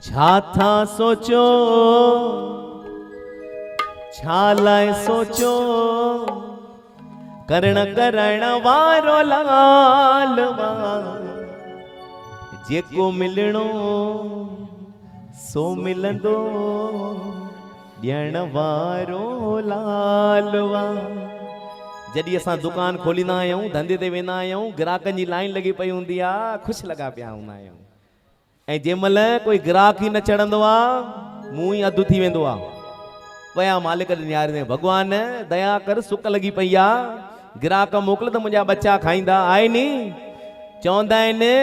छा था सोचो छा लाए सोचो करण करण वारो लालवा जेको मिलणो सो मिलंदो ॾियण वारो लालवा। जॾहिं असां दुकान खोलींदा आहियूं धंधे ते वेंदा आहियूं ग्राहकनि जी लाइन लगी पई हूंदी आहे ख़ुशि लगा पिया हूंदा आहियूं ऐं जंहिंमहिल कोई ग्राहक ही न चढ़ंदो आहे मुंहुं ही अधु थी वेंदो आहे। पया मालिक ॾियारे भगवान दया कर सुक लगी पई आहे ग्राहक मोकिल त मुंहिंजा बच्चा खाईंदा आहे नी चवंदा आहिनि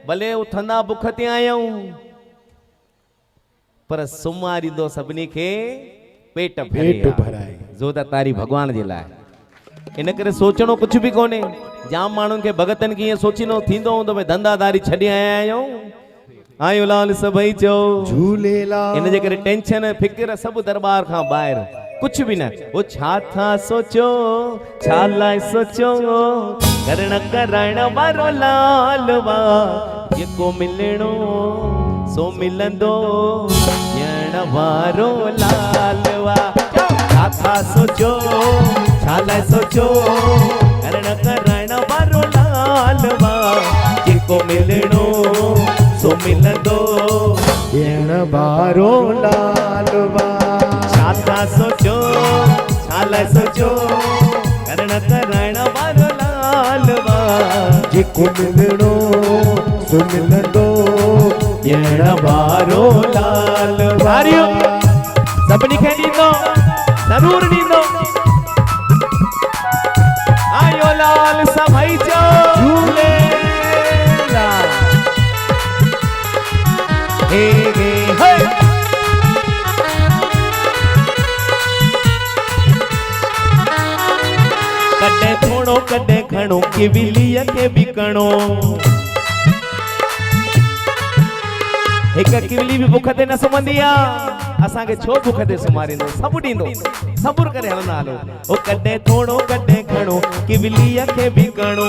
भले उथंदा बुख ते आहियूं पर सुमारींदो सभिनी खे पेट भराए ज़ोरदारी भगवान जे लाइ। इन करे सोचणो कुछ भी कोने। जाम माण्हुनि खे भगतनि खे ईअं सोचीनो थींदो हूंदो भई धंधादारी छॾे आया आहियूं आयो लाल सभई चो झूलेलाल। इन जे करे टेंशन फिक्र सब दरबार खां ॿाहिरि कुछ भी न। वो छा था सोचो छा लाइ सोचो करण कराइण वारो लालवा जेको मिलणो सो मिलंदो ॾियण वारो लालवा। छा था सोचो छा लाइ सोचो करण कराइण वारो लालवा जेको मिलणो सो मिलंदो ॾियण वारो लालवा। छा था सोचो छा लाइ सोचो करण कराइण वारो लालवा जेको मिलणो सो मिलंदो ॾियण वारो लालवा। सभिनी खे ॾींदो ज़रूर ॾींदो। आयो लाल सभई चो झूलेलाल। हे हे हे कॾहिं थोड़ो कॾहिं घणो किविलीअ खे बिकणो। हिक किवली भी बुख ते न सुम्हंदी आहे असांखे छो बुख ते सुम्हारींदो सभु ॾींदो सबुर करे हलंदा हलो। ओ कॾहिं थोड़ो कॾहिं घणो किवलीअ खे बिकणो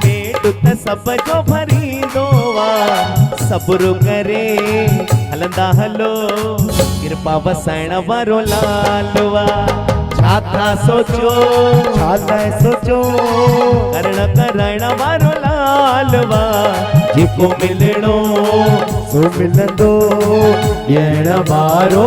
पेट त सब जो भरींदो आहे सबुर करे हलंदा हलो कृपा वसाइण वारो लालवा। छा था सोचो छा लाइ सोचो करण कराइण वारो लालवा जेको मिलणो सो मिलंदो ॾियण वारो